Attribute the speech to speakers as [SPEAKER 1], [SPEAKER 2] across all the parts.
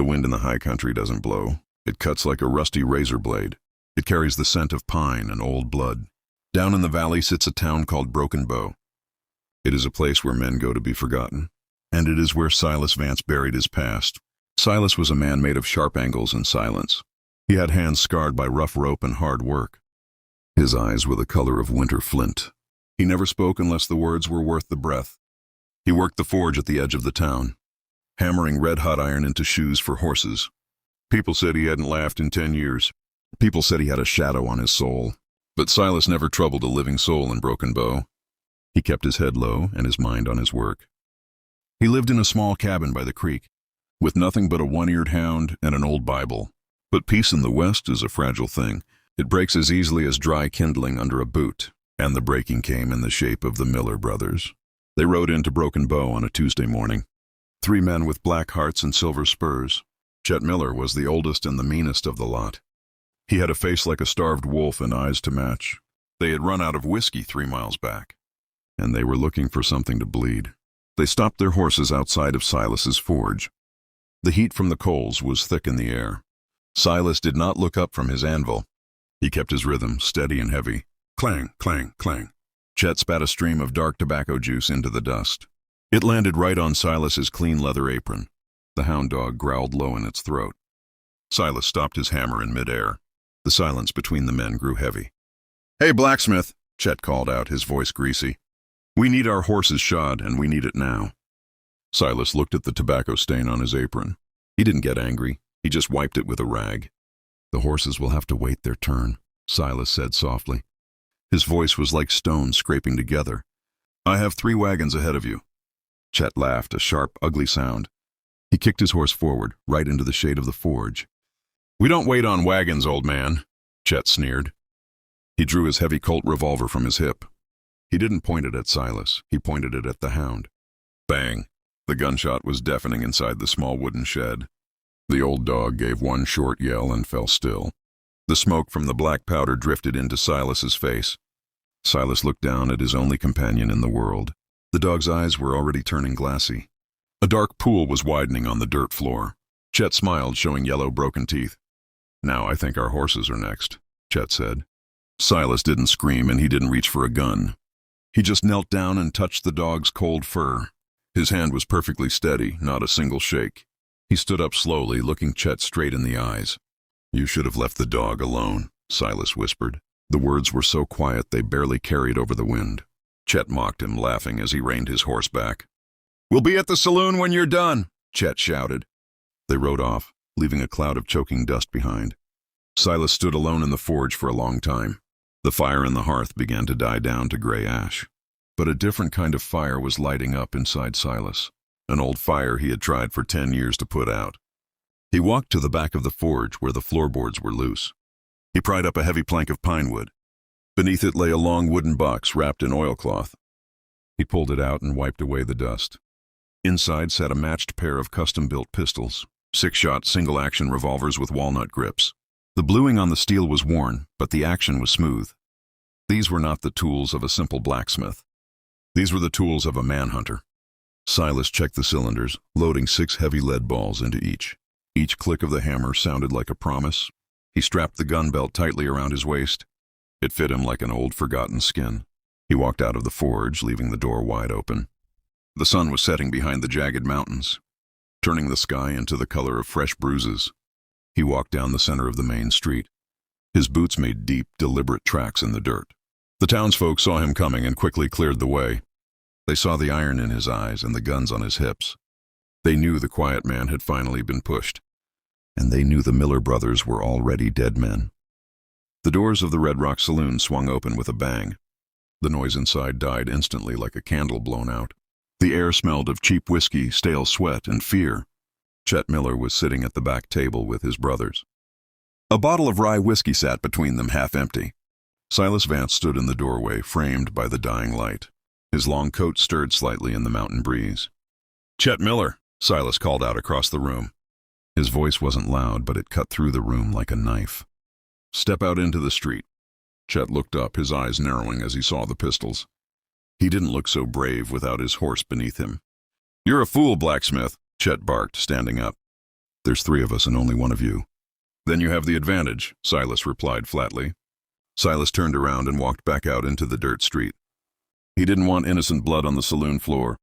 [SPEAKER 1] The wind in the high country doesn't blow. It cuts like a rusty razor blade. It carries the scent of pine and old blood. Down in the valley sits a town called Broken Bow. It is a place where men go to be forgotten, and it is where Silas Vance buried his past. Silas was a man made of sharp angles and silence. He had hands scarred by rough rope and hard work. His eyes were the color of winter flint. He never spoke unless the words were worth the breath. He worked the forge at the edge of the town, hammering red-hot iron into shoes for horses. People said he hadn't laughed in 10 years. People said he had a shadow on his soul. But Silas never troubled a living soul in Broken Bow. He kept his head low and his mind on his work. He lived in a small cabin by the creek, with nothing but a one-eared hound and an old Bible. But peace in the West is a fragile thing. It breaks as easily as dry kindling under a boot, and the breaking came in the shape of the Miller brothers. They rode into Broken Bow on a Tuesday morning. 3 men with black hearts and silver spurs. Chet Miller was the oldest and the meanest of the lot. He had a face like a starved wolf and eyes to match. They had run out of whiskey 3 miles back, and they were looking for something to bleed. They stopped their horses outside of Silas's forge. The heat from the coals was thick in the air. Silas did not look up from his anvil. He kept his rhythm steady and heavy. Clang, clang, clang. Chet spat a stream of dark tobacco juice into the dust. It landed right on Silas's clean leather apron. The hound dog growled low in its throat. Silas stopped his hammer in midair. The silence between the men grew heavy. "Hey, blacksmith," Chet called out, his voice greasy. "We need our horses shod, and we need it now." Silas looked at the tobacco stain on his apron. He didn't get angry. He just wiped it with a rag. "The horses will have to wait their turn," Silas said softly. His voice was like stones scraping together. "I have 3 wagons ahead of you." Chet laughed, a sharp, ugly sound. He kicked his horse forward, right into the shade of the forge. "We don't wait on wagons, old man," Chet sneered. He drew his heavy Colt revolver from his hip. He didn't point it at Silas. He pointed it at the hound. Bang! The gunshot was deafening inside the small wooden shed. The old dog gave one short yell and fell still. The smoke from the black powder drifted into Silas's face. Silas looked down at his only companion in the world. The dog's eyes were already turning glassy. A dark pool was widening on the dirt floor. Chet smiled, showing yellow, broken teeth. "Now I think our horses are next," Chet said. Silas didn't scream, and he didn't reach for a gun. He just knelt down and touched the dog's cold fur. His hand was perfectly steady, not a single shake. He stood up slowly, looking Chet straight in the eyes. "You should have left the dog alone," Silas whispered. The words were so quiet they barely carried over the wind. Chet mocked him, laughing as he reined his horse back. "We'll be at the saloon when you're done," Chet shouted. They rode off, leaving a cloud of choking dust behind. Silas stood alone in the forge for a long time. The fire in the hearth began to die down to gray ash. But a different kind of fire was lighting up inside Silas, an old fire he had tried for 10 years to put out. He walked to the back of the forge where the floorboards were loose. He pried up a heavy plank of pine wood. Beneath it lay a long wooden box wrapped in oilcloth. He pulled it out and wiped away the dust. Inside sat a matched pair of custom-built pistols, 6-shot single-action revolvers with walnut grips. The bluing on the steel was worn, but the action was smooth. These were not the tools of a simple blacksmith. These were the tools of a manhunter. Silas checked the cylinders, loading 6 heavy lead balls into each. Each click of the hammer sounded like a promise. He strapped the gun belt tightly around his waist. It fit him like an old, forgotten skin. He walked out of the forge, leaving the door wide open. The sun was setting behind the jagged mountains, turning the sky into the color of fresh bruises. He walked down the center of the main street. His boots made deep, deliberate tracks in the dirt. The townsfolk saw him coming and quickly cleared the way. They saw the iron in his eyes and the guns on his hips. They knew the quiet man had finally been pushed, and they knew the Miller brothers were already dead men. The doors of the Red Rock Saloon swung open with a bang. The noise inside died instantly like a candle blown out. The air smelled of cheap whiskey, stale sweat, and fear. Chet Miller was sitting at the back table with his brothers. A bottle of rye whiskey sat between them, half empty. Silas Vance stood in the doorway, framed by the dying light. His long coat stirred slightly in the mountain breeze. "Chet Miller," Silas called out across the room. His voice wasn't loud, but it cut through the room like a knife. "Step out into the street." Chet looked up, his eyes narrowing as he saw the pistols. He didn't look so brave without his horse beneath him. "You're a fool, blacksmith," Chet barked, standing up. There's 3 of us and only 1 of you." "Then you have the advantage," Silas replied flatly. Silas turned around and walked back out into the dirt street. He didn't want innocent blood on the saloon floor.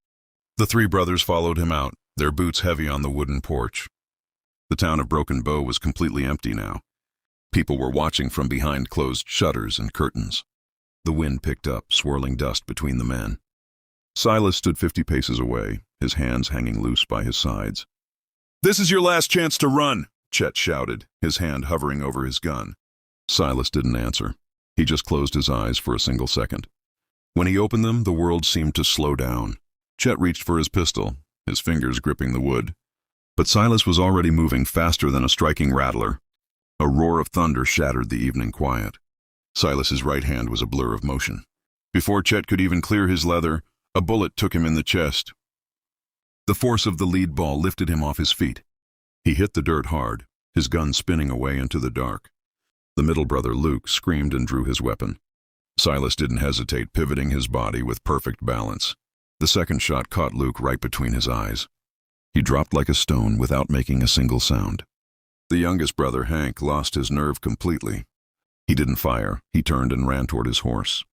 [SPEAKER 1] The 3 brothers followed him out, their boots heavy on the wooden porch. The town of Broken Bow was completely empty now. People were watching from behind closed shutters and curtains. The wind picked up, swirling dust between the men. Silas stood 50 paces away, his hands hanging loose by his sides. "This is your last chance to run," Chet shouted, his hand hovering over his gun. Silas didn't answer. He just closed his eyes for a single second. When he opened them, the world seemed to slow down. Chet reached for his pistol, his fingers gripping the wood. But Silas was already moving faster than a striking rattler. A roar of thunder shattered the evening quiet. Silas's right hand was a blur of motion. Before Chet could even clear his leather, a bullet took him in the chest. The force of the lead ball lifted him off his feet. He hit the dirt hard, his gun spinning away into the dark. The middle brother, Luke, screamed and drew his weapon. Silas didn't hesitate, pivoting his body with perfect balance. The second shot caught Luke right between his eyes. He dropped like a stone without making a single sound. The youngest brother, Hank, lost his nerve completely. He didn't fire. He turned and ran toward his horse.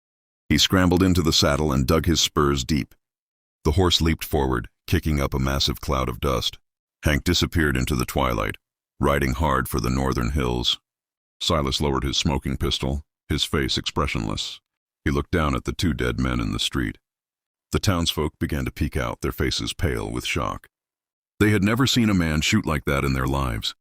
[SPEAKER 1] He scrambled into the saddle and dug his spurs deep. The horse leaped forward, kicking up a massive cloud of dust. Hank disappeared into the twilight, riding hard for the northern hills. Silas lowered his smoking pistol, his face expressionless. He looked down at the 2 dead men in the street. The townsfolk began to peek out, their faces pale with shock. They had never seen a man shoot like that in their lives.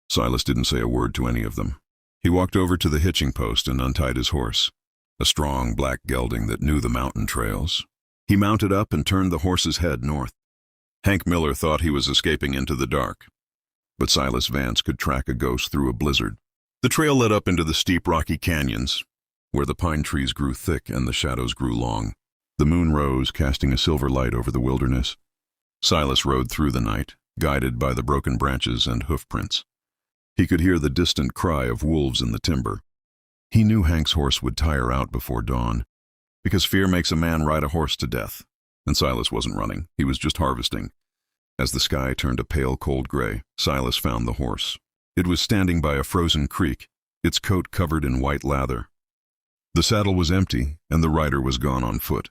[SPEAKER 1] Silas didn't say a word to any of them. He walked over to the hitching post and untied his horse, a strong black gelding that knew the mountain trails. He mounted up and turned the horse's head north. Hank Miller thought he was escaping into the dark, but Silas Vance could track a ghost through a blizzard. The trail led up into the steep rocky canyons, where the pine trees grew thick and the shadows grew long. The moon rose, casting a silver light over the wilderness. Silas rode through the night, guided by the broken branches and hoofprints. He could hear the distant cry of wolves in the timber. He knew Hank's horse would tire out before dawn, because fear makes a man ride a horse to death. And Silas wasn't running, he was just harvesting. As the sky turned a pale, cold gray, Silas found the horse. It was standing by a frozen creek, its coat covered in white lather. The saddle was empty, and the rider was gone on foot.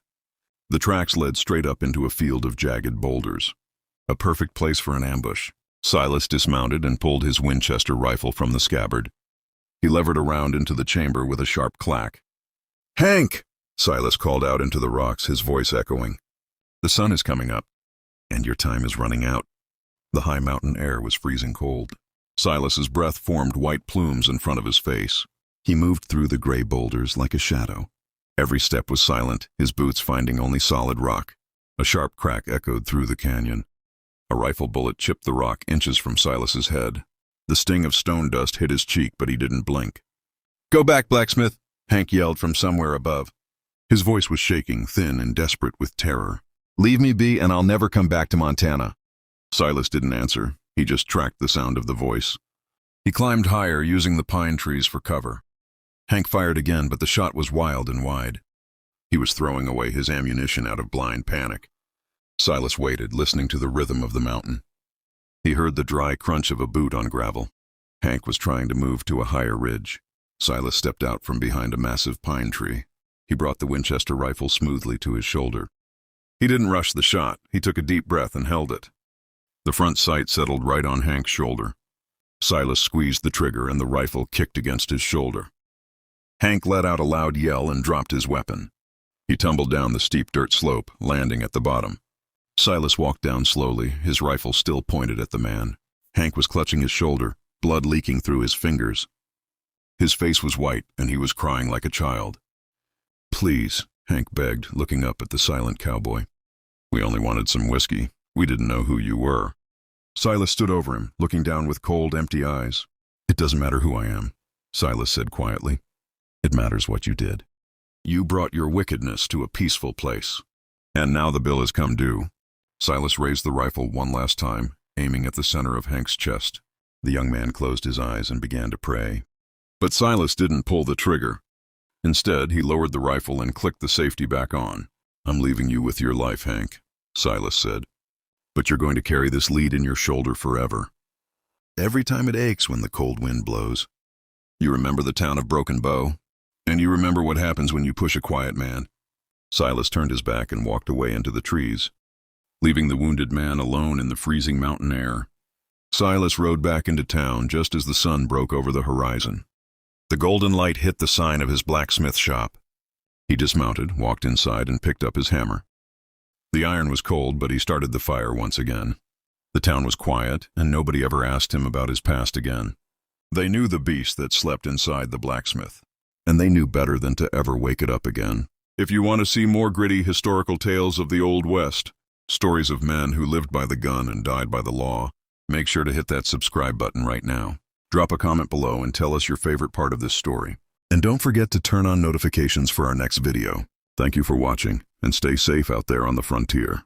[SPEAKER 1] The tracks led straight up into a field of jagged boulders. A perfect place for an ambush. Silas dismounted and pulled his Winchester rifle from the scabbard. He levered around into the chamber with a sharp clack. "Hank!" Silas called out into the rocks, his voice echoing. "The sun is coming up, and your time is running out." The high mountain air was freezing cold. Silas's breath formed white plumes in front of his face. He moved through the gray boulders like a shadow. Every step was silent, his boots finding only solid rock. A sharp crack echoed through the canyon. A rifle bullet chipped the rock inches from Silas's head. The sting of stone dust hit his cheek, but he didn't blink. "Go back, blacksmith!" Hank yelled from somewhere above. His voice was shaking, thin and desperate with terror. "Leave me be, and I'll never come back to Montana." Silas didn't answer. He just tracked the sound of the voice. He climbed higher, using the pine trees for cover. Hank fired again, but the shot was wild and wide. He was throwing away his ammunition out of blind panic. Silas waited, listening to the rhythm of the mountain. He heard the dry crunch of a boot on gravel. Hank was trying to move to a higher ridge. Silas stepped out from behind a massive pine tree. He brought the Winchester rifle smoothly to his shoulder. He didn't rush the shot. He took a deep breath and held it. The front sight settled right on Hank's shoulder. Silas squeezed the trigger and the rifle kicked against his shoulder. Hank let out a loud yell and dropped his weapon. He tumbled down the steep dirt slope, landing at the bottom. Silas walked down slowly, his rifle still pointed at the man. Hank was clutching his shoulder, blood leaking through his fingers. His face was white, and he was crying like a child. "Please," Hank begged, looking up at the silent cowboy. "We only wanted some whiskey. We didn't know who you were." Silas stood over him, looking down with cold, empty eyes. "It doesn't matter who I am," Silas said quietly. "It matters what you did. You brought your wickedness to a peaceful place. And now the bill has come due." Silas raised the rifle one last time, aiming at the center of Hank's chest. The young man closed his eyes and began to pray. But Silas didn't pull the trigger. Instead, he lowered the rifle and clicked the safety back on. "I'm leaving you with your life, Hank," Silas said. "But you're going to carry this lead in your shoulder forever." every time it aches when the cold wind blows. You remember the town of Broken Bow? And you remember what happens when you push a quiet man. Silas turned his back and walked away into the trees, leaving the wounded man alone in the freezing mountain air. Silas rode back into town just as the sun broke over the horizon. The golden light hit the sign of his blacksmith shop. He dismounted, walked inside, and picked up his hammer. The iron was cold, but he started the fire once again. The town was quiet, and nobody ever asked him about his past again. They knew the beast that slept inside the blacksmith, and they knew better than to ever wake it up again. If you want to see more gritty historical tales of the Old West, stories of men who lived by the gun and died by the law, make sure to hit that subscribe button right now. Drop a comment below and tell us your favorite part of this story. And don't forget to turn on notifications for our next video. Thank you for watching, and stay safe out there on the frontier.